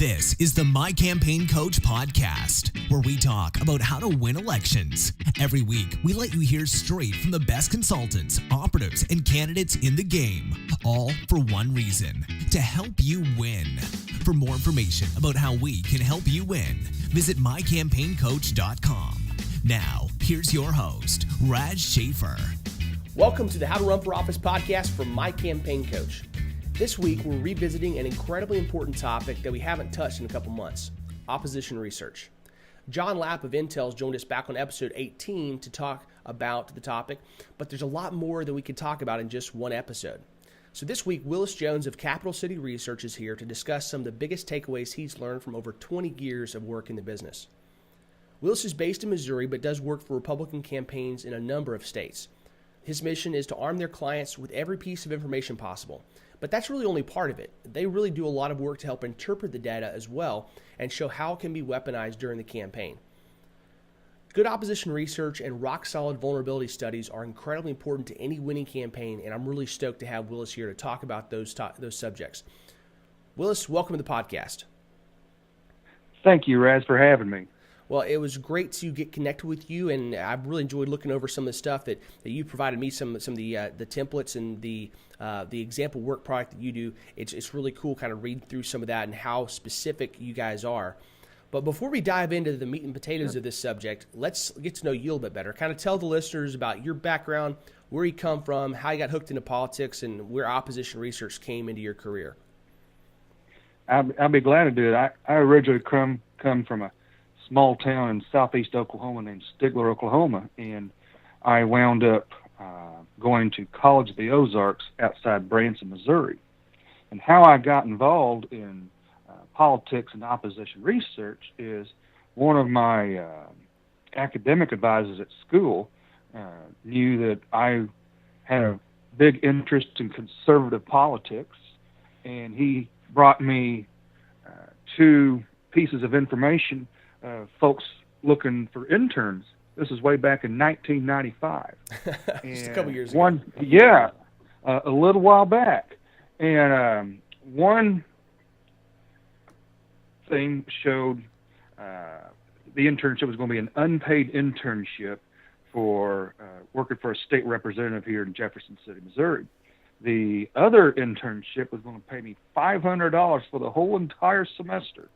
This is the My Campaign Coach podcast, where we talk about how to win elections. Every week, we let you hear straight from the best consultants, operatives, and candidates in the game, all for one reason, to help you win. For more information about how we can help you win, visit mycampaigncoach.com. Now, here's your host, Raj Schaefer. Welcome to the How to Run for Office podcast from My Campaign Coach. This week, we're revisiting an incredibly important topic that we haven't touched in a couple months, opposition research. John Lapp of Intel's joined us back on episode 18 to talk about the topic, but there's a lot more that we could talk about in just one episode. So this week, Willis Jones of Capital City Research is here to discuss some of the biggest takeaways he's learned from over 20 years of work in the business. Willis is based in Missouri, but does work for Republican campaigns in a number of states. His mission is to arm their clients with every piece of information possible. But that's really only part of it. They really do a lot of work to help interpret the data as well and show how it can be weaponized during the campaign. Good opposition research and rock-solid vulnerability studies are incredibly important to any winning campaign, and I'm really stoked to have Willis here to talk about those subjects. Willis, welcome to the podcast. Thank you, Raz, for having me. Well, it was great to get connected with you, and I've really enjoyed looking over some of the stuff that you provided me, some of the templates and the example work product that you do. It's really cool kind of reading through some of that and how specific you guys are. But before we dive into the meat and potatoes of this subject, let's get to know you a little bit better. Kind of tell the listeners about your background, where you come from, how you got hooked into politics, and where opposition research came into your career. I'll be glad to do it. I originally come from a small town in southeast Oklahoma named Stigler, Oklahoma, and I wound up going to College of the Ozarks outside Branson, Missouri. And how I got involved in politics and opposition research is one of my academic advisors at school knew that I had a big interest in conservative politics, and he brought me two pieces of information. Folks looking for interns. This is way back in 1995. Just a couple years ago. A little while back. And one thing showed the internship was going to be an unpaid internship for working for a state representative here in Jefferson City, Missouri. The other internship was going to pay me $500 for the whole entire semester,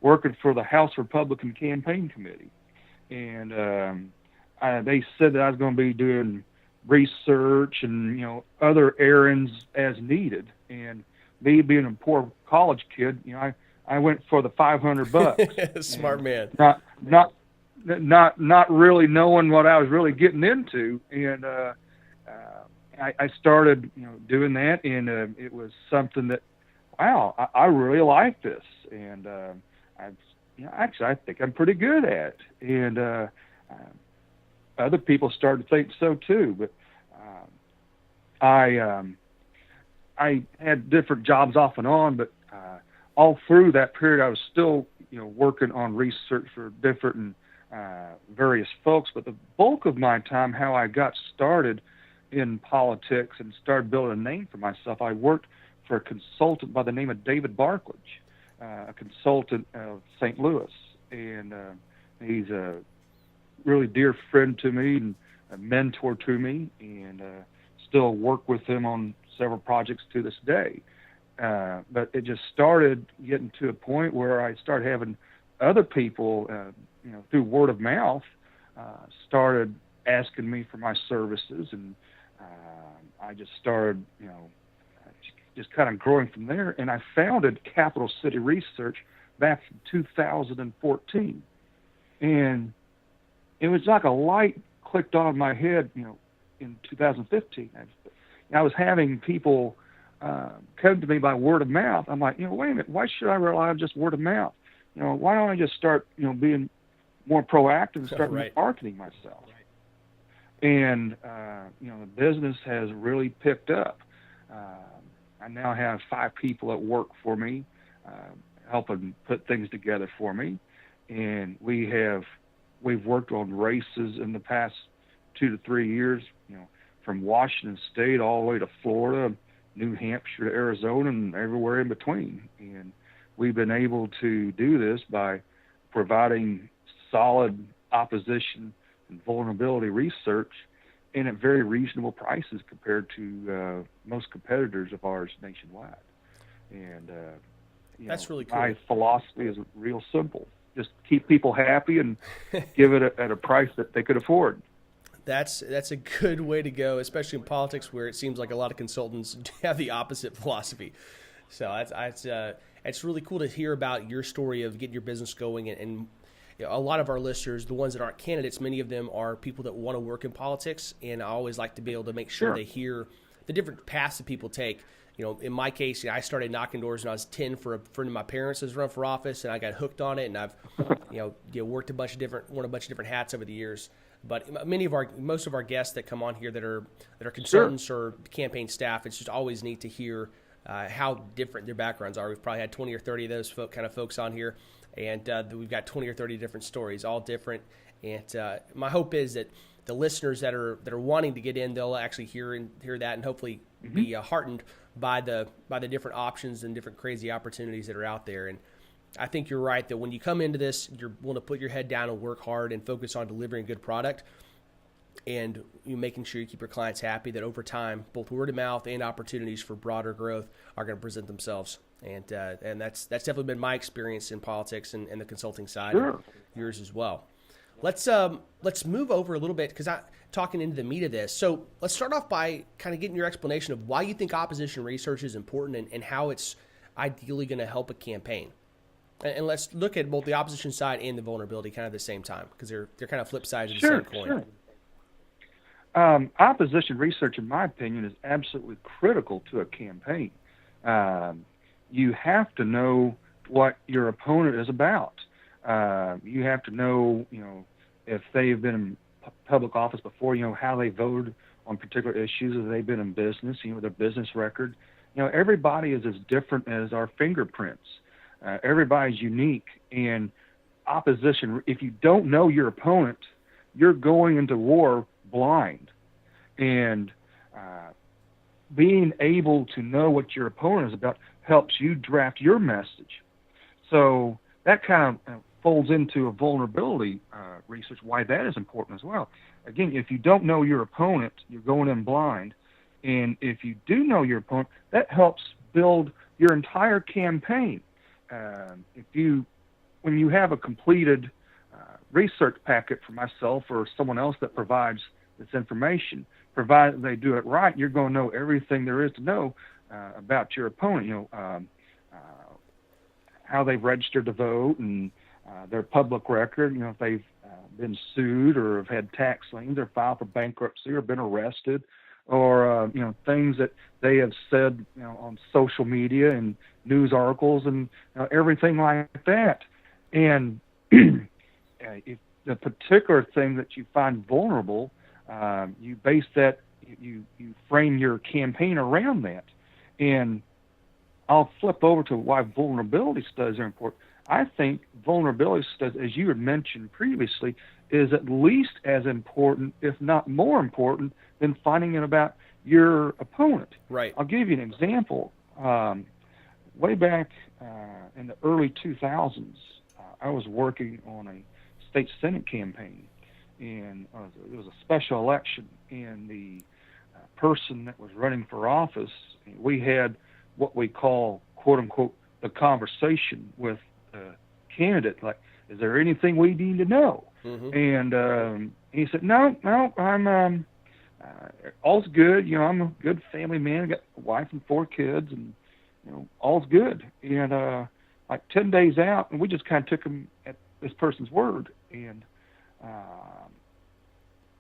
working for the House Republican Campaign Committee. And they said that I was going to be doing research and, other errands as needed. And me being a poor college kid, I went for the $500. Smart man. Not really knowing what I was really getting into. And I started, doing that, and it was something that, wow, I really like this. And I think I'm pretty good at it. And other people started to think so too. But I had different jobs off and on, but all through that period, I was still, working on research for different various folks. But the bulk of my time, how I got started in politics and started building a name for myself, I worked for a consultant by the name of David Barklage. A consultant of St. Louis, and he's a really dear friend to me and a mentor to me, and still work with him on several projects to this day. But it just started getting to a point where I started having other people, through word of mouth, started asking me for my services, and I just started, just kind of growing from there, and I founded Capital City Research back in 2014. And it was like a light clicked on in my head, in 2015. I was having people come to me by word of mouth. I'm like, wait a minute, why should I rely on just word of mouth? Why don't I just start, being more proactive and start marketing myself? And, the business has really picked up. I now have 5 people that work for me, helping put things together for me. And we've worked on races in the past 2 to 3 years, from Washington State all the way to Florida, New Hampshire to Arizona, and everywhere in between. And we've been able to do this by providing solid opposition and vulnerability research and at very reasonable prices compared to most competitors of ours nationwide. And that's really cool. My philosophy is real simple: just keep people happy and give it at a price that they could afford. That's a good way to go, especially in politics, where it seems like a lot of consultants have the opposite philosophy. So it's really cool to hear about your story of getting your business going. And you know, a lot of our listeners, the ones that aren't candidates, many of them are people that want to work in politics. And I always like to be able to make sure they hear the different paths that people take. You know, in my case, I started knocking doors when I was 10 for a friend of my parents who was running for office, and I got hooked on it. And I've worn a bunch of different hats over the years. But most of our guests that come on here that are consultants or campaign staff, it's just always neat to hear how different their backgrounds are. We've probably had 20 or 30 of those kind of folks on here, and we've got 20 or 30 different stories, all different. And my hope is that the listeners that are wanting to get in, they'll actually hear that, and hopefully be heartened by the different options and different crazy opportunities that are out there. And I think you're right that when you come into this, you're willing to put your head down and work hard and focus on delivering a good product, and you making sure you keep your clients happy, that over time, both word of mouth and opportunities for broader growth are going to present themselves. And that's definitely been my experience in politics and the consulting side, and yours as well. Let's move over a little bit, because I'm talking into the meat of this. So let's start off by kind of getting your explanation of why you think opposition research is important and how it's ideally going to help a campaign. And let's look at both the opposition side and the vulnerability kind of at the same time, because they're kind of flip sides of the same coin. Sure. Opposition research, in my opinion, is absolutely critical to a campaign. You have to know what your opponent is about. You have to know, if they've been in public office before, how they voted on particular issues, if they've been in business, their business record. Everybody is as different as our fingerprints. Everybody's unique, and opposition, if you don't know your opponent, you're going into war blind. And being able to know what your opponent is about helps you draft your message. So that kind of folds into a vulnerability research, why that is important as well. Again, if you don't know your opponent, you're going in blind. And if you do know your opponent, that helps build your entire campaign. When you have a completed research packet for myself or someone else that provides this information, provided they do it right, you're going to know everything there is to know about your opponent. How they've registered to vote and their public record. If they've been sued or have had tax liens or filed for bankruptcy or been arrested, or things that they have said on social media and news articles and everything like that. And if the particular thing that you find vulnerable, you base that, you frame your campaign around that. And I'll flip over to why vulnerability studies are important. I think vulnerability studies, as you had mentioned previously, is at least as important, if not more important, than finding out about your opponent. Right. I'll give you an example. Way back in the early 2000s, I was working on a state senate campaign, and it was a special election, and the person that was running for office, we had what we call, quote unquote, the conversation with the candidate, like, is there anything we need to know? Mm-hmm. And he said, no, I'm all's good. I'm a good family man. I got a wife and 4 kids, and all's good. And like 10 days out, and we just kind of took him at this person's word. And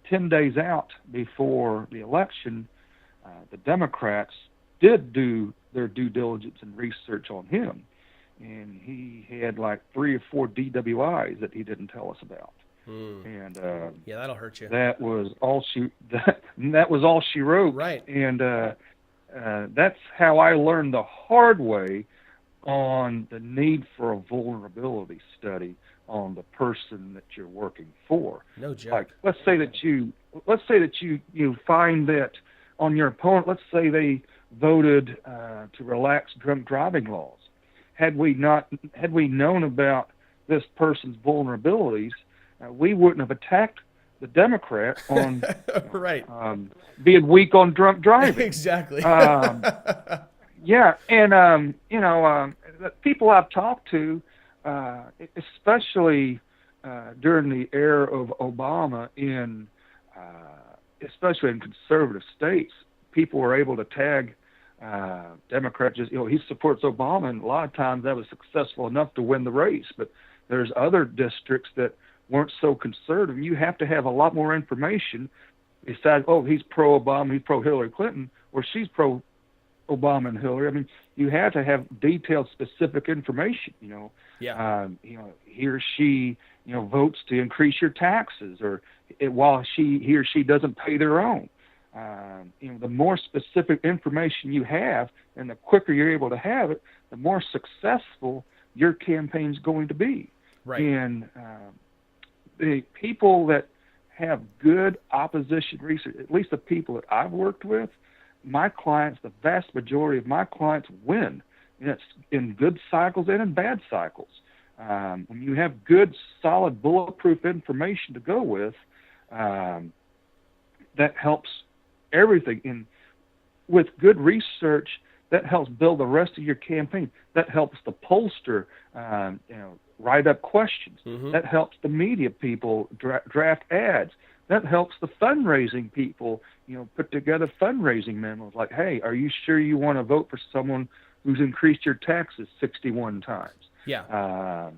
10 days out before the election, the Democrats did do their due diligence and research on him, and he had like 3 or 4 DWIs that he didn't tell us about. And yeah, that'll hurt you. That was all she wrote. Right. And that's how I learned the hard way on the need for a vulnerability study on the person that you're working for. No joke. Like, let's say that you find that on your opponent, let's say they voted to relax drunk driving laws. had we known about this person's vulnerabilities, we wouldn't have attacked the Democrat on right. Being weak on drunk driving. Exactly. Yeah, and the people I've talked to, especially during the era of Obama, especially in conservative states, people were able to tag Democrats. He supports Obama, and a lot of times that was successful enough to win the race. But there's other districts that weren't so conservative. You have to have a lot more information besides, he's pro-Obama, he's pro-Hillary Clinton, or she's pro-Obama and Hillary. I mean, you have to have detailed, specific information. Yeah. He or she, votes to increase your taxes, or while he or she doesn't pay their own. The more specific information you have, and the quicker you're able to have it, the more successful your campaign's going to be. Right. And the people that have good opposition research, at least the people that I've worked with, my clients, the vast majority of my clients win. And it's in good cycles and in bad cycles. When you have good, solid, bulletproof information to go with, that helps everything. And with good research, that helps build the rest of your campaign. That helps the pollster, write up questions. Mm-hmm. That helps the media people draft ads. That helps the fundraising people, put together fundraising memos like, hey, are you sure you want to vote for someone who's increased your taxes 61 times? Yeah.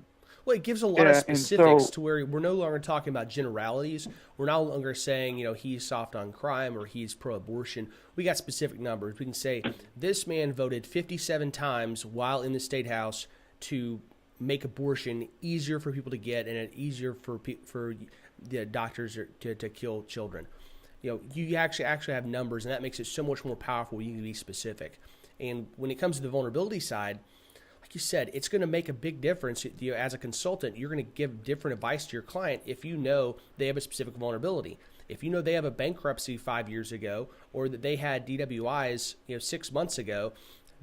Well, it gives a lot of specifics to where we're no longer talking about generalities. We're no longer saying, he's soft on crime or he's pro-abortion. We got specific numbers. We can say this man voted 57 times while in the state house to make abortion easier for people to get and easier for the doctors to kill children. You actually have numbers, and that makes it so much more powerful. You can be specific. And when it comes to the vulnerability side, like you said, it's going to make a big difference. As a consultant, you're going to give different advice to your client if you know they have a specific vulnerability. If you know they have a bankruptcy 5 years ago, or that they had DWIs 6 months ago,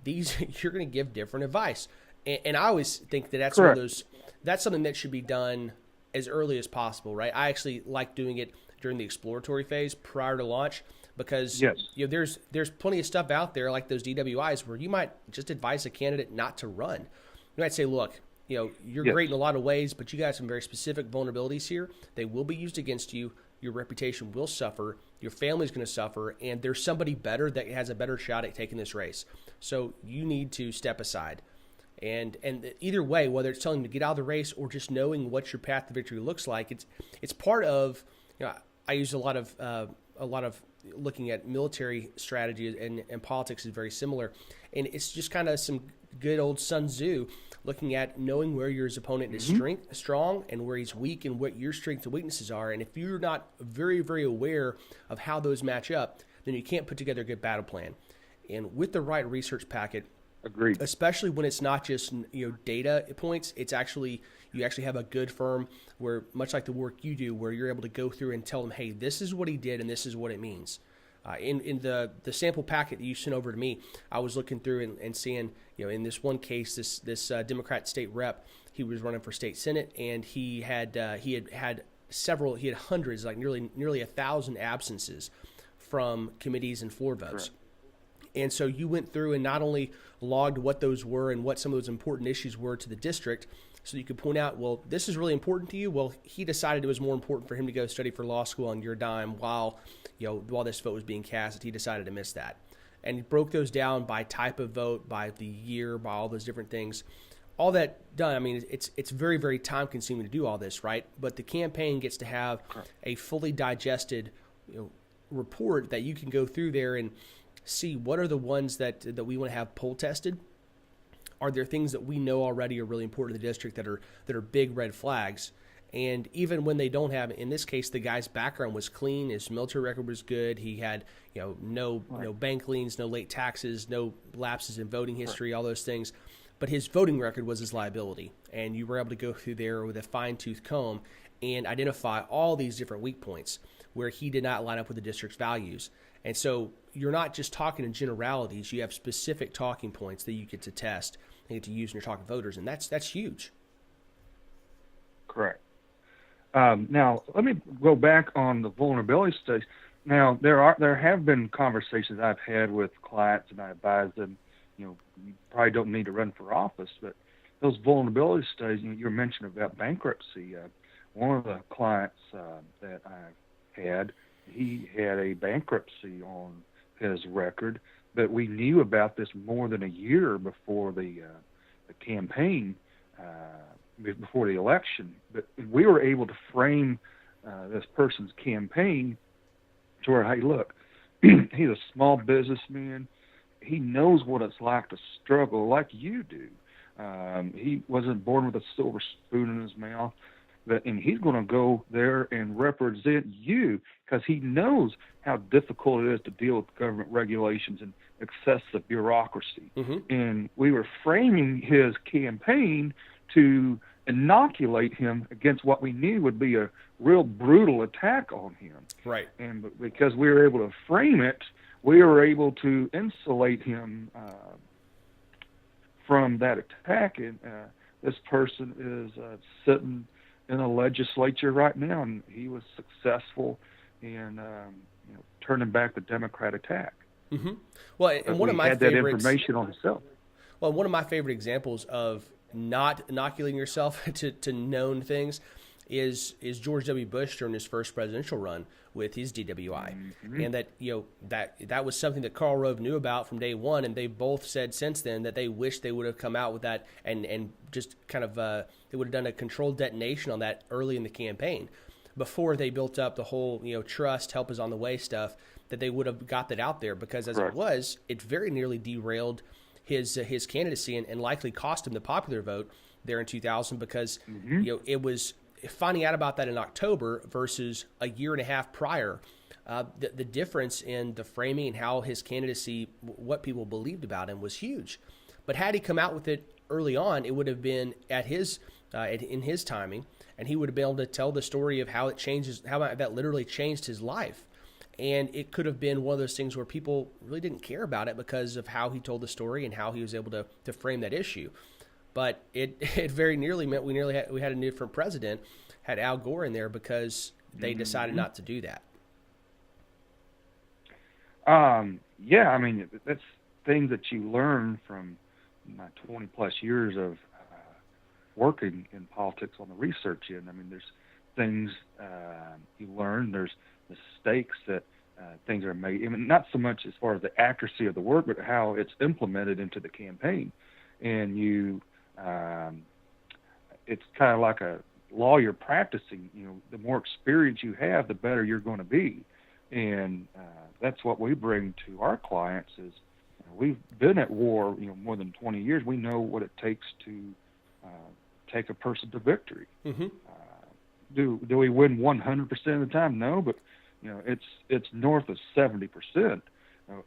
you're going to give different advice. And I always think that's one of those. That's something that should be done as early as possible, right? I actually like doing it during the exploratory phase prior to launch. Because there's plenty of stuff out there like those DWIs where you might just advise a candidate not to run. You might say, look, you're great in a lot of ways, but you got some very specific vulnerabilities here. They will be used against you. Your reputation will suffer. Your family's going to suffer. And there's somebody better that has a better shot at taking this race. So you need to step aside. And either way, whether it's telling them to get out of the race or just knowing what your path to victory looks like, it's part of, I use a lot of looking at military strategy and politics is very similar. And it's just kind of some good old Sun Tzu, looking at knowing where your opponent is strong and where he's weak and what your strengths and weaknesses are. And if you're not very, very aware of how those match up, then you can't put together a good battle plan. And with the right research packet, agreed, especially when it's not just data points, it's actually you actually have a good firm where, much like the work you do, where you're able to go through and tell them, hey, this is what he did and this is what it means. In the sample packet that you sent over to me, I was looking through and seeing, in this one case, this Democrat state rep, he was running for state senate, and he had hundreds, like nearly 1,000 absences from committees and floor votes. Right. And so you went through and not only logged what those were and what some of those important issues were to the district, so you could point out, well, this is really important to you. Well, he decided it was more important for him to go study for law school on your dime while this vote was being cast. He decided to miss that. And he broke those down by type of vote, by the year, by all those different things. All that done, I mean, it's very, very time consuming to do all this, right? But the campaign gets to have a fully digested report that you can go through there and see what are the ones that we want to have poll tested. Are there things that we know already are really important to the district that are big red flags? And even when they don't have, in this case, the guy's background was clean, his military record was good, he had no bank liens, no late taxes, no lapses in voting history, all those things. But his voting record was his liability, and you were able to go through there with a fine-tooth comb and identify all these different weak points where he did not line up with the district's values. And so you're not just talking in generalities. You have specific talking points that you get to test and get to use when you're talking to voters, and that's huge. Correct. Now, let me go back on the vulnerability studies. Now, there have been conversations I've had with clients, and I advise them, you probably don't need to run for office, but those vulnerability studies, you were mentioning about bankruptcy. One of the clients that I've had, he had a bankruptcy on his record, but we knew about this more than a year before the campaign, before the election. But we were able to frame this person's campaign to where, hey, look, he's a small businessman. He knows what it's like to struggle like you do. He wasn't born with a silver spoon in his mouth. And he's going to go there and represent you because he knows how difficult it is to deal with government regulations and excessive bureaucracy. Mm-hmm. And we were framing his campaign to inoculate him against what we knew would be a real brutal attack on him. Right. And because we were able to frame it, we were able to insulate him from that attack. And this person is sitting in a legislature right now, and he was successful in turning back the Democrat attack. Mm-hmm. Well, and one of my had favorites, that information on himself. Well, one of my favorite examples of not inoculating yourself to known things is George W. Bush during his first presidential run with his DWI, mm-hmm. and that was something that Karl Rove knew about from day one, and they both said since then that they wish they would have come out with that and just kind of they would have done a controlled detonation on that early in the campaign before they built up the whole trust, help is on the way stuff, that they would have got that out there, because as Correct. it was, it very nearly derailed his candidacy and likely cost him the popular vote there in 2000, because mm-hmm. It was finding out about that in October versus a year and a half prior. The difference in the framing and how his candidacy, what people believed about him, was huge. But had he come out with it early on, it would have been at his in his timing, and he would have been able to tell the story of how it changes, how that literally changed his life. And it could have been one of those things where people really didn't care about it because of how he told the story and how he was able to frame that issue. But it very nearly meant we had a different president, had Al Gore in there, because they mm-hmm. decided not to do that. Yeah, I mean, that's things that you learn from my 20 plus years of working in politics on the research end. I mean, there's things you learn, there's mistakes that things are made. I mean, not so much as far as the accuracy of the work, but how it's implemented into the campaign. And it's kind of like a lawyer practicing. The more experience you have, the better you're going to be. And that's what we bring to our clients is we've been at war, more than 20 years. We know what it takes to take a person to victory. Mm-hmm. Do we win 100% of the time? No, but it's north of 70%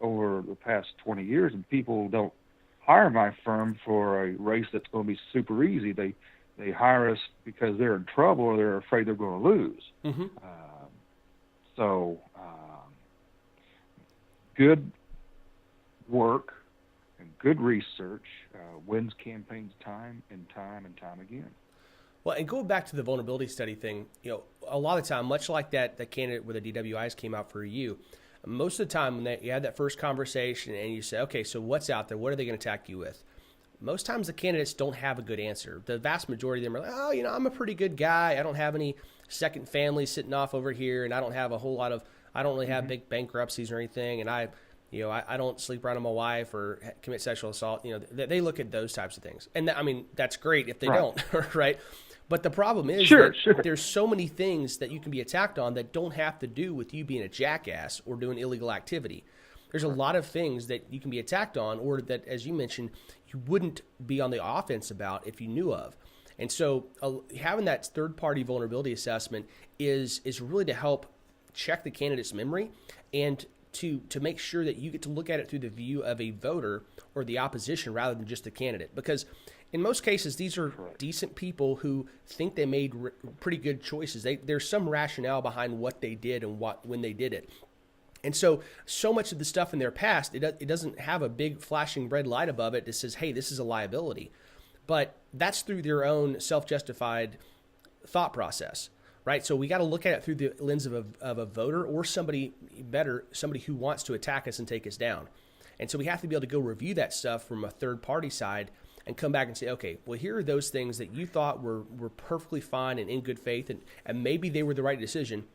over the past 20 years, and people don't hire my firm for a race that's going to be super easy. They hire us because they're in trouble or they're afraid they're going to lose. Mm-hmm. So good work and good research wins campaigns time and time again. Well, and going back to the vulnerability study thing, a lot of the time, much like that candidate where the DWIs came out for you, most of the time when you had that first conversation and you say, okay, so what's out there? What are they going to attack you with? Most times the candidates don't have a good answer. The vast majority of them are like, I'm a pretty good guy. I don't have any second family sitting off over here, and I don't have I don't really have mm-hmm. big bankruptcies or anything, and I don't sleep around on my wife or commit sexual assault. They look at those types of things. And that's great if they right. don't, right? But the problem is sure. There's so many things that you can be attacked on that don't have to do with you being a jackass or doing illegal activity. There's a lot of things that you can be attacked on, or that, as you mentioned, you wouldn't be on the offense about if you knew of. And so having that third-party vulnerability assessment is really to help check the candidate's memory and to make sure that you get to look at it through the view of a voter or the opposition rather than just the candidate. Because in most cases, these are decent people who think they made pretty good choices. There's some rationale behind what they did and when they did it. And so much of the stuff in their past, it doesn't have a big flashing red light above it that says, hey, this is a liability. But that's through their own self-justified thought process, right? So we got to look at it through the lens of a voter or somebody who wants to attack us and take us down. And so we have to be able to go review that stuff from a third-party side and come back and say, okay, well, here are those things that you thought were perfectly fine and in good faith, and maybe they were the right decision,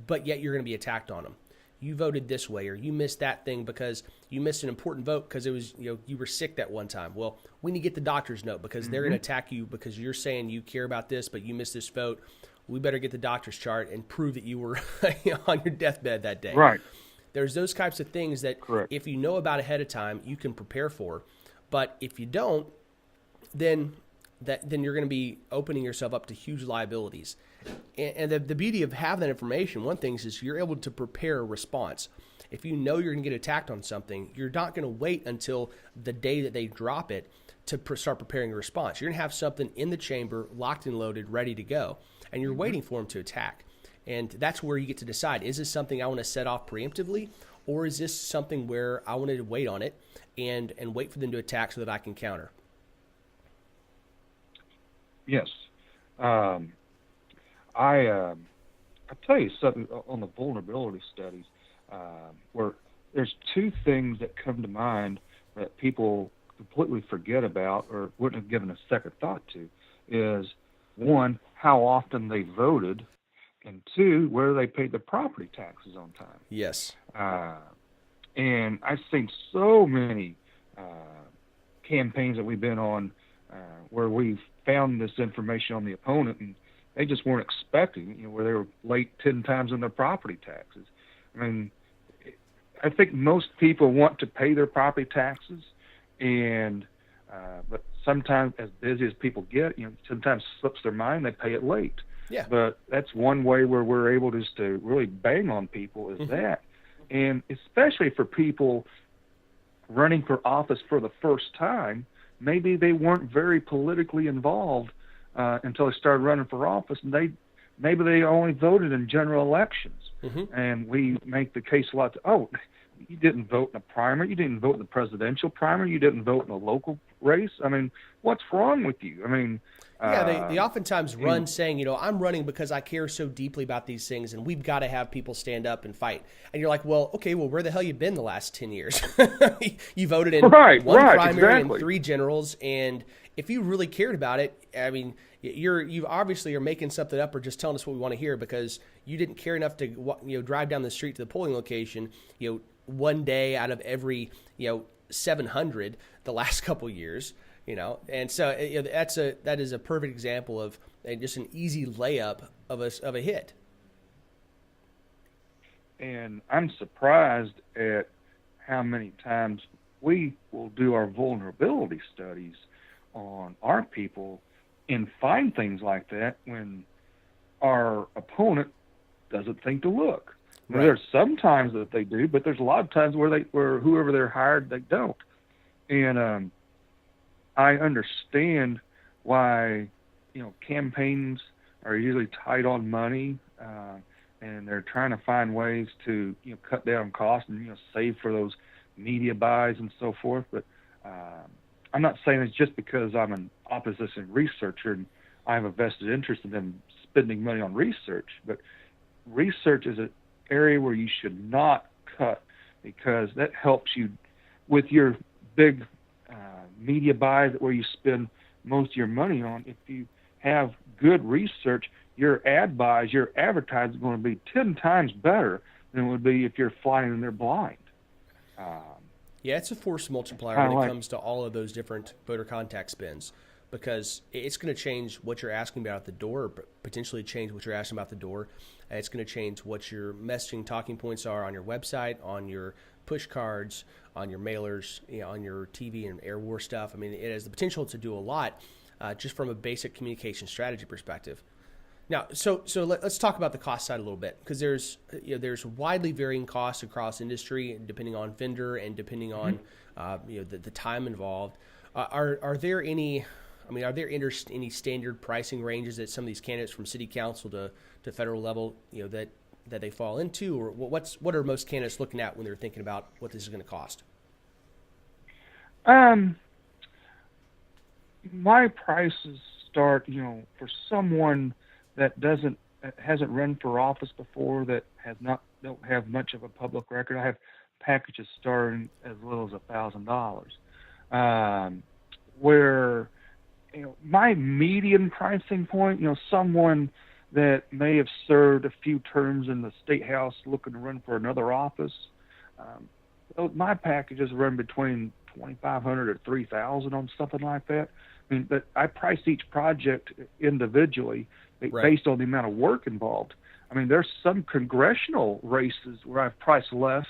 but yet you're going to be attacked on them. You voted this way, or you missed that thing because you missed an important vote because it was, you were sick that one time. Well, we need to get the doctor's note because they're going to attack you because you're saying you care about this, but you missed this vote. We better get the doctor's chart and prove that you were on your deathbed that day. Right. There's those types of things that if you know about ahead of time, you can prepare for. But if you don't, then you're going to be opening yourself up to huge liabilities. And the beauty of having that information, one thing is you're able to prepare a response. If you know you're going to get attacked on something, you're not going to wait until the day that they drop it to start preparing a response. You're going to have something in the chamber, locked and loaded, ready to go, and you're waiting for them to attack. And that's where you get to decide, is this something I want to set off preemptively, or is this something where I wanted to wait on it and wait for them to attack so that I can counter? Yes. I tell you something on the vulnerability studies, where there's two things that come to mind that people completely forget about or wouldn't have given a second thought to, is one, how often they voted, and two, whether they paid the property taxes on time. Yes. And I've seen so many campaigns that we've been on where we've found this information on the opponent, and they just weren't expecting, where they were late 10 times on their property taxes. I mean, I think most people want to pay their property taxes, and but sometimes, as busy as people get, sometimes slips their mind, they pay it late. Yeah. But that's one way where we're able just to really bang on people is that. And especially for people running for office for the first time, maybe they weren't very politically involved until they started running for office, and maybe they only voted in general elections. And we make the case a lot, you didn't vote in a primary, you didn't vote in the presidential primary, you didn't vote in a local race. I mean, what's wrong with you? I mean, they oftentimes run saying, I'm running because I care so deeply about these things, and we've got to have people stand up and fight. And you're like, well, okay, where the hell you been the last 10 years? You voted in one primary and 3 generals, and if you really cared about it, I mean, you obviously are making something up or just telling us what we want to hear because you didn't care enough to drive down the street to the polling location, one day out of every 700 the last couple years. And so that is a perfect example of just an easy layup of a hit. And I'm surprised at how many times we will do our vulnerability studies on our people and find things like that when our opponent doesn't think to look. Right. There's some times that they do, but there's a lot of times where whoever they're hired, they don't. And I understand why, campaigns are usually tight on money, and they're trying to find ways to, cut down costs and, save for those media buys and so forth. But I'm not saying it's just because I'm an opposition researcher and I have a vested interest in them spending money on research. But research is an area where you should not cut because that helps you with your big media buys where you spend most of your money on. If you have good research, your ad buys, your advertising is going to be 10 times better than it would be if you're flying in there blind. Yeah, it's a force multiplier when it comes to all of those different voter contact spends because it's going to change what you're asking about at the door, potentially change what you're asking about the door. It's going to change what your messaging talking points are on your website, on your push cards, on your mailers, on your TV and air war stuff. I mean, it has the potential to do a lot just from a basic communication strategy perspective. Now, so let's talk about the cost side a little bit because there's widely varying costs across industry depending on vendor and depending on the time involved. Are there any standard pricing ranges that some of these candidates from city council to federal level that that they fall into, or what are most candidates looking at when they're thinking about what this is going to cost? My prices start, for someone that hasn't run for office before, that don't have much of a public record. I have packages starting as little as $1,000. Where my median pricing point, someone that may have served a few terms in the state house looking to run for another office, my packages run between $2,500 or $3,000 on something like that. But I price each project individually based on the amount of work involved. There's some congressional races where I've priced less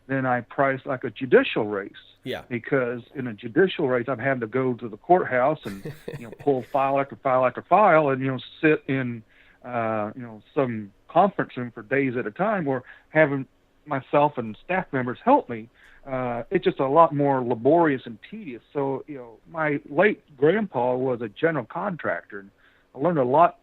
than I price like a judicial race. Yeah. Because in a judicial race, I'm having to go to the courthouse and pull file after file after file, and sit in some conference room for days at a time, or having myself and staff members help me. It's just a lot more laborious and tedious. So my late grandpa was a general contractor, and I learned a lot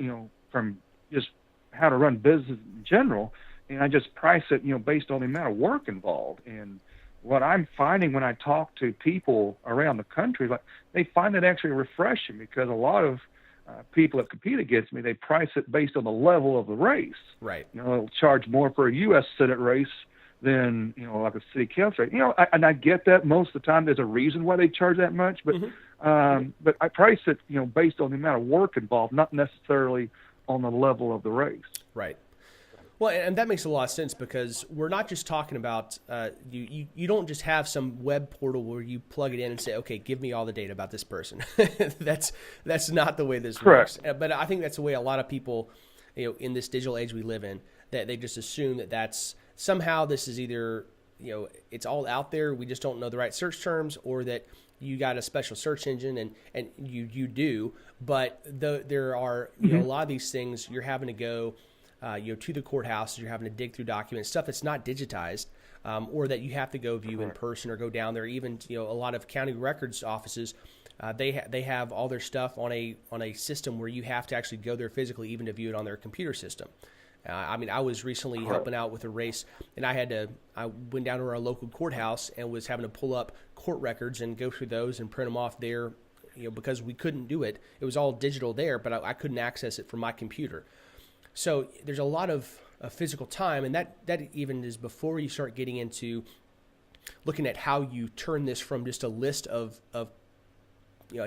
from just how to run business in general, and I just price it based on the amount of work involved. And what I'm finding when I talk to people around the country, like, they find it actually refreshing, because a lot of people that compete against me, they price it based on the level of the race. Right. They'll charge more for a U.S. Senate race than like a city council race. And I get that most of the time. There's a reason why they charge that much, but but I price it based on the amount of work involved, not necessarily on the level of the race. Right. Well, and that makes a lot of sense, because we're not just talking about you don't just have some web portal where you plug it in and say, okay, give me all the data about this person. That's not the way this works. But I think that's the way a lot of people, in this digital age we live in, that they just assume that that's somehow this is either, it's all out there, we just don't know the right search terms, or that you got a special search engine, and you do. But there are a lot of these things you're having to go to the courthouse, you're having to dig through documents, stuff that's not digitized, or that you have to go view in person or go down there. Even a lot of county records offices, they have all their stuff on a system where you have to actually go there physically, even to view it on their computer system. I was recently helping out with a race, and I went down to our local courthouse and was having to pull up court records and go through those and print them off there, because we couldn't do it. It was all digital there, but I couldn't access it from my computer. So there's a lot of physical time, and that even is before you start getting into looking at how you turn this from just a list of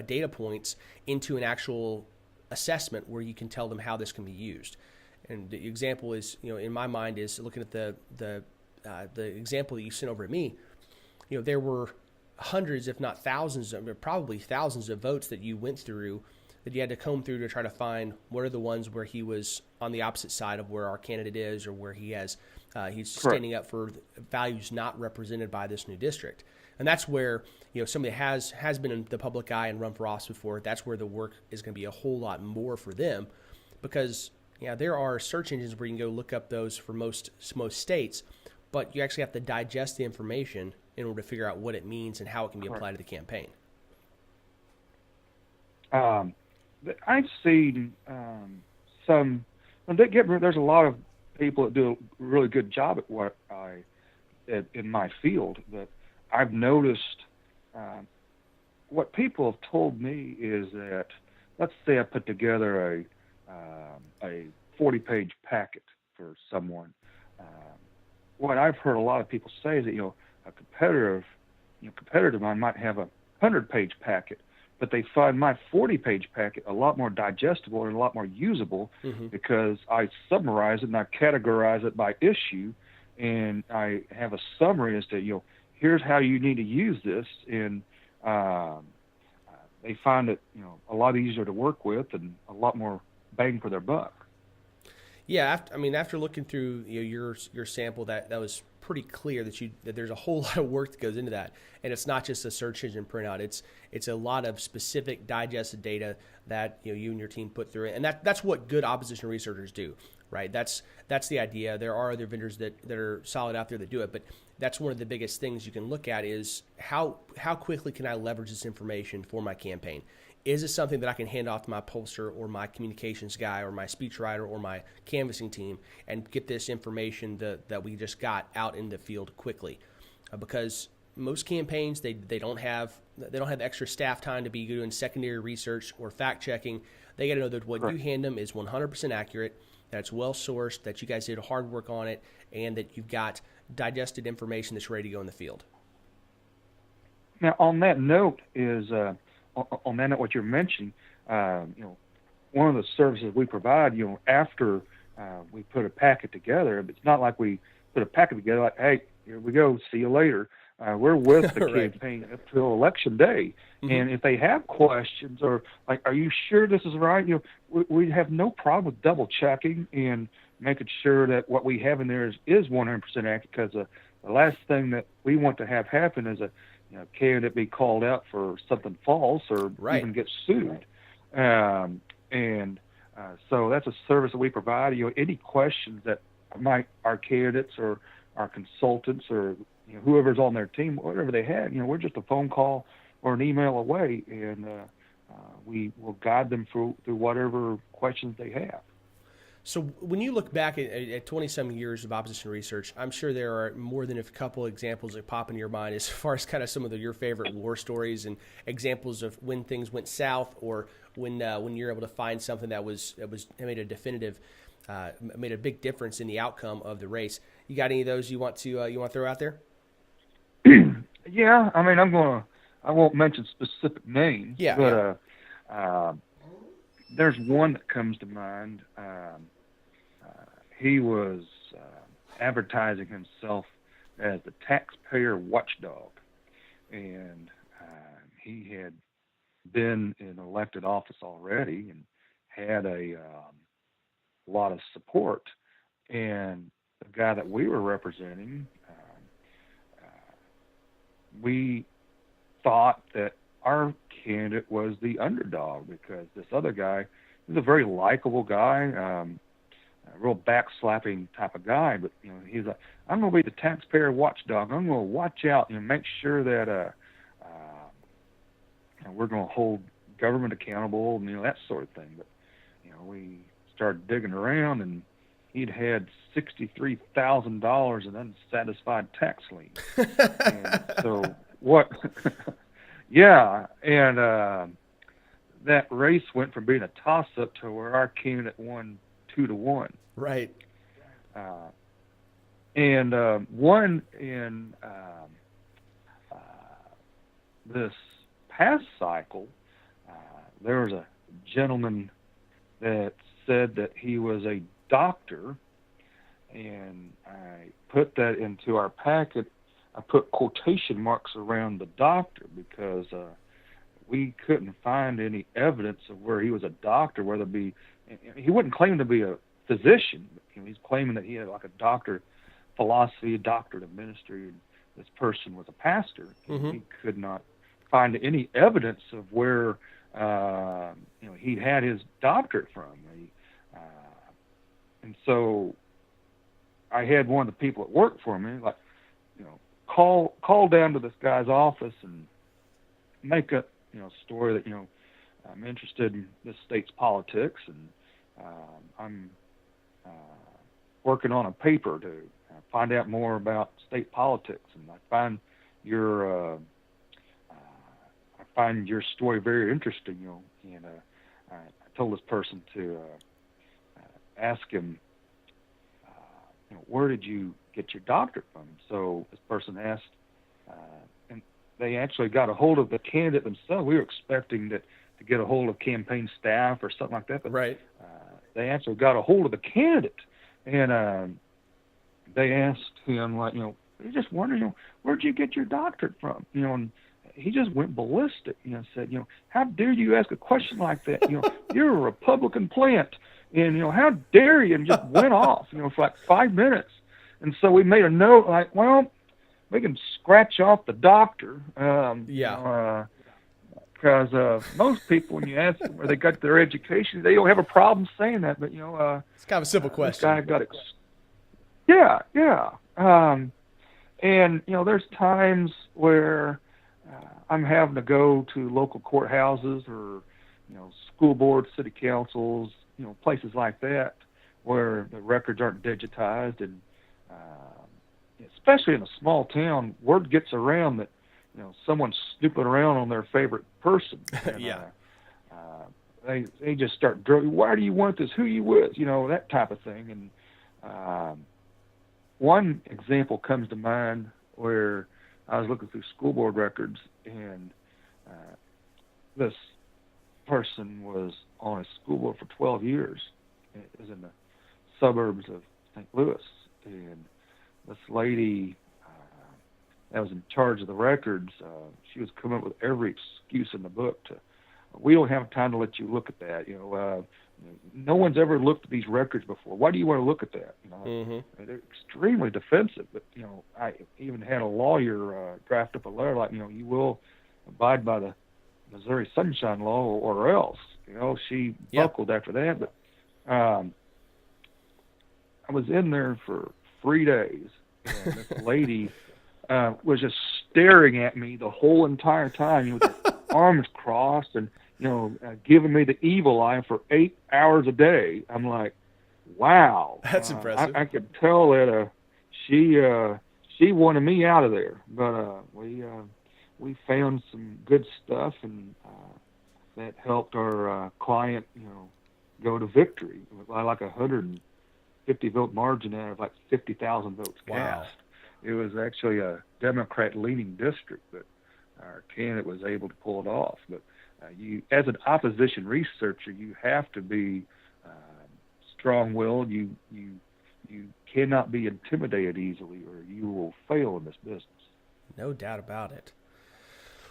data points into an actual assessment where you can tell them how this can be used. And the example is, in my mind, is looking at the example that you sent over to me. There were hundreds, if not thousands, probably thousands of votes that you went through, that you had to comb through to try to find what are the ones where he was on the opposite side of where our candidate is, or where he's standing up for values not represented by this new district. And that's where somebody has been in the public eye and run for office before. That's where the work is going to be a whole lot more for them, because there are search engines where you can go look up those for most states, but you actually have to digest the information in order to figure out what it means and how it can be applied to the campaign. I've seen there's a lot of people that do a really good job at what in my field, but I've noticed what people have told me is that, let's say I put together a 40-page packet for someone. What I've heard a lot of people say is that a competitor of mine might have a 100-page packet, but they find my 40-page packet a lot more digestible and a lot more usable, because I summarize it and I categorize it by issue, and I have a summary as to here's how you need to use this, and they find it a lot easier to work with and a lot more bang for their buck. Yeah, after looking through your sample, that was pretty clear that there's a whole lot of work that goes into that, and it's not just a search engine printout. It's a lot of specific digested data that you and your team put through it, and that's what good opposition researchers do, right? That's the idea. There are other vendors that are solid out there that do it, but that's one of the biggest things you can look at is how quickly can I leverage this information for my campaign. is this something that I can hand off to my pollster or my communications guy or my speechwriter or my canvassing team and get this information that we just got out in the field quickly? Because most campaigns, they don't have the extra staff time to be doing secondary research or fact checking. They got to know that what you hand them is 100% accurate, that it's well sourced, that you guys did hard work on it, and that you've got digested information that's ready to go in the field. Now, on that note, what you're mentioning, one of the services we provide, after we put a packet together, it's not like we put a packet together like, hey, here we go, see you later. We're with the Right. campaign up till election day. Mm-hmm. And if they have questions or like, are you sure this is right? We have no problem with double checking and making sure that what we have in there is 100% accurate, because the last thing that we want to have happen is a candidate be called out for something false or Right. even get sued. So that's a service that we provide. Any questions that our candidates or our consultants or whoever's on their team, whatever they have, we're just a phone call or an email away, and we will guide them through whatever questions they have. So when you look back at 20-some years of opposition research, I'm sure there are more than a couple examples that pop in your mind as far as kind of some of your favorite war stories and examples of when things went south, or when you're able to find something that made a definitive, made a big difference in the outcome of the race. You got any of those you want to throw out there? Yeah, I mean, I won't mention specific names, but there's one that comes to mind. He was advertising himself as the taxpayer watchdog, and he had been in elected office already and had a lot of support. And the guy that we were representing, we thought that our candidate was the underdog, because this other guy is a very likable guy, a real backslapping type of guy. But he's like, I'm going to be the taxpayer watchdog. I'm going to watch out and make sure that we're going to hold government accountable, and that sort of thing. But we started digging around, and he'd had $63,000 in unsatisfied tax liens. And so what? Yeah, and that race went from being a toss-up to where our candidate won 2-1. Right. And one in this past cycle, there was a gentleman that said that he was a doctor, and I put that into our packet. I put quotation marks around the doctor because we couldn't find any evidence of where he was a doctor, whether it be, he wouldn't claim to be a physician, but he's claiming that he had like a doctor of philosophy, a doctorate of ministry, and this person was a pastor. Mm-hmm. He could not find any evidence of where he had his doctorate from. And so I had one of the people that worked for me, like, call down to this guy's office and make a story that I'm interested in this state's politics, and I'm working on a paper to find out more about state politics, and I find your story very interesting, and I told this person to ask him, where did you get your doctorate from? So this person asked, and they actually got a hold of the candidate themselves. We were expecting to get a hold of campaign staff or something like that, but right. They actually got a hold of the candidate, and they asked him, like, they just wondered, where'd you get your doctorate from? And he just went ballistic, said, how dare you ask a question like that? You're a Republican plant, and, how dare you, and just went off, for like 5 minutes. And so we made a note, like, well, we can scratch off the doctor. Because most people, when you ask them where they got their education, they don't have a problem saying that. But, it's kind of a simple question. This guy got and, there's times where I'm having to go to local courthouses or school boards, city councils, places like that where the records aren't digitized, and especially in a small town, word gets around that someone's snooping around on their favorite person. And, yeah. They just start drilling. Why do you want this? Who you with? That type of thing. And one example comes to mind where I was looking through school board records, and this person was on a school board for 12 years. It was in the suburbs of St. Louis, and this lady that was in charge of the records, she was coming up with every excuse in the book to, we don't have time to let you look at that. No one's ever looked at these records before. Why do you want to look at that? They're extremely defensive. But I even had a lawyer draft up a letter like, you will abide by the Missouri Sunshine Law or else. She buckled after that. But I was in there for 3 days, and this lady was just staring at me the whole entire time, with her arms crossed and giving me the evil eye for 8 hours a day. I'm like, wow, that's impressive. I could tell that she wanted me out of there, but we found some good stuff, and that helped our client go to victory by like 150 vote margin out of like 50,000 votes cast. Wow. It was actually a Democrat-leaning district, but our candidate was able to pull it off. But you, as an opposition researcher, you have to be strong-willed. You cannot be intimidated easily, or you will fail in this business. No doubt about it.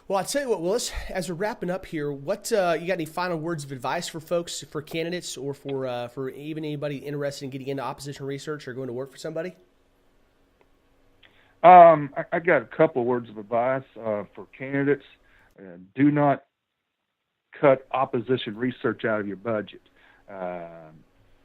Well, I'll tell you what, Willis, as we're wrapping up here, what you got any final words of advice for folks, for candidates, or for even anybody interested in getting into opposition research or going to work for somebody? I got a couple words of advice for candidates. Do not cut opposition research out of your budget.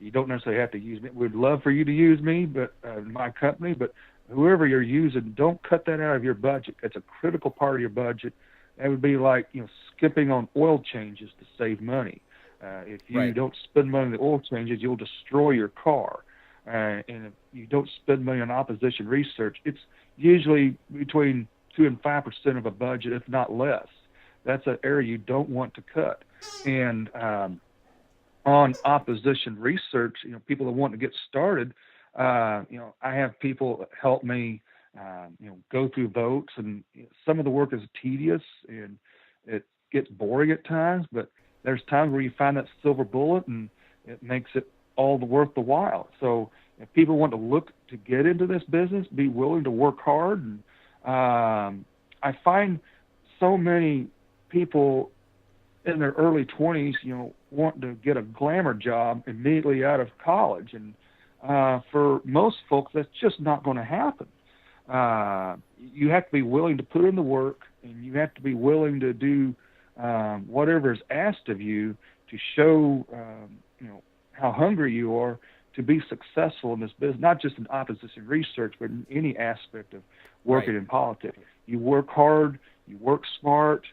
You don't necessarily have to use me. We'd love for you to use me, but my company, but whoever you're using, don't cut that out of your budget. It's a critical part of your budget. That would be like skipping on oil changes to save money. If you don't spend money on the oil changes, you'll destroy your car. And if you don't spend money on opposition research, it's usually between 2 and 5% of a budget, if not less. That's an area you don't want to cut. And on opposition research, people that want to get started, I have people help me, go through votes, and some of the work is tedious and it gets boring at times, but there's times where you find that silver bullet and it makes it all worth the while. So if people want to look to get into this business, be willing to work hard. And I find so many people in their early 20s, want to get a glamour job immediately out of college. And for most folks, that's just not going to happen. You have to be willing to put in the work, and you have to be willing to do whatever is asked of you to show, how hungry you are to be successful in this business, not just in opposition research, but in any aspect of working in politics. You work hard, you work smart,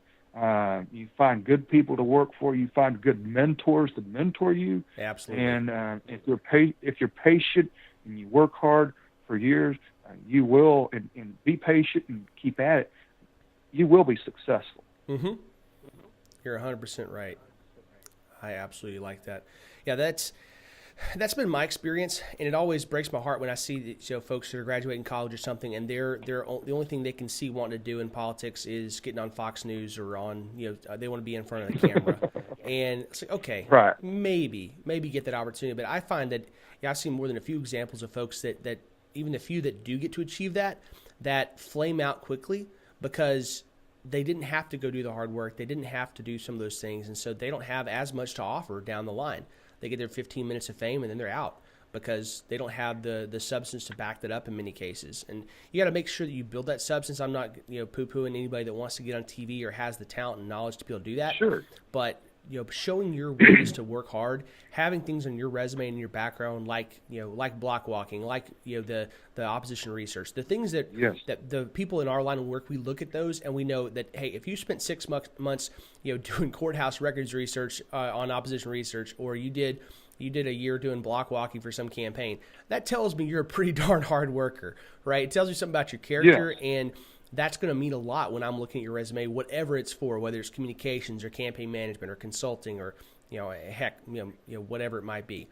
you find good people to work for, you find good mentors to mentor you. Absolutely. And if you're patient and you work hard for years, you will, and be patient and keep at it, you will be successful. Mm-hmm. You're 100% right. I absolutely like that. Yeah, that's been my experience, and it always breaks my heart when I see folks that are graduating college or something, and they're the only thing they can see wanting to do in politics is getting on Fox News or on they want to be in front of the camera, and it's like, okay, right, maybe get that opportunity, but I find that I've seen more than a few examples of folks that even the few that do get to achieve that flame out quickly because they didn't have to go do the hard work, they didn't have to do some of those things, and so they don't have as much to offer down the line. They get their 15 minutes of fame, and then they're out because they don't have the substance to back that up in many cases. And you got to make sure that you build that substance. I'm not poo-pooing anybody that wants to get on TV or has the talent and knowledge to be able to do that. Sure. But showing your willingness to work hard, having things on your resume and your background, like block walking, like the opposition research, the things that that the people in our line of work, we look at those and we know that, hey, if you spent 6 months doing courthouse records research on opposition research, or you did a year doing block walking for some campaign, that tells me you're a pretty darn hard worker, right? It tells you something about your character, and that's going to mean a lot when I'm looking at your resume, whatever it's for, whether it's communications or campaign management or consulting or, whatever it might be.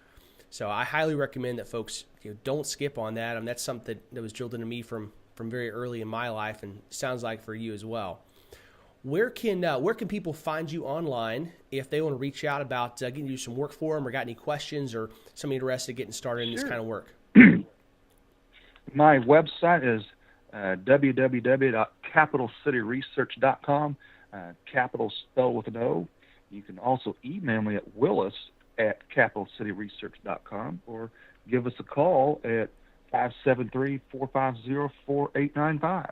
So I highly recommend that folks don't skip on that. I mean, that's something that was drilled into me from very early in my life, and sounds like for you as well. Where can people find you online if they want to reach out about getting you some work for them, or got any questions, or somebody interested in getting started in this kind of work? My website is www.capitalcityresearch.com, capital spelled with an O. You can also email me at willis@capitalcityresearch.com, or give us a call at 573-450-4895.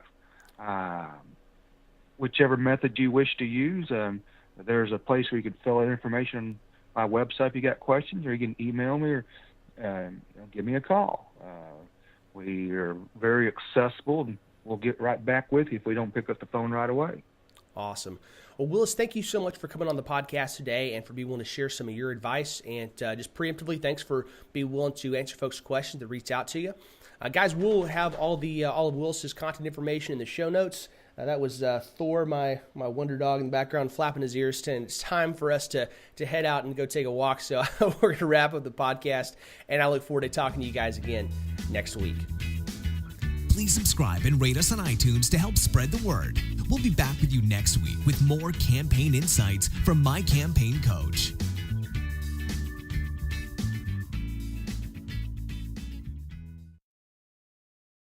Whichever method you wish to use, there's a place where you can fill out information on my website if you got questions, or you can email me or give me a call. We are very accessible, and we'll get right back with you if we don't pick up the phone right away. Awesome. Well, Willis, thank you so much for coming on the podcast today and for being willing to share some of your advice. And just preemptively, thanks for being willing to answer folks' questions to reach out to you. Guys, we'll have all of Willis's contact information in the show notes. That was Thor, my wonder dog in the background, flapping his ears. And it's time for us to head out and go take a walk. So we're going to wrap up the podcast, and I look forward to talking to you guys again next week. Please subscribe and rate us on iTunes to help spread the word. We'll be back with you next week with more campaign insights from My Campaign Coach.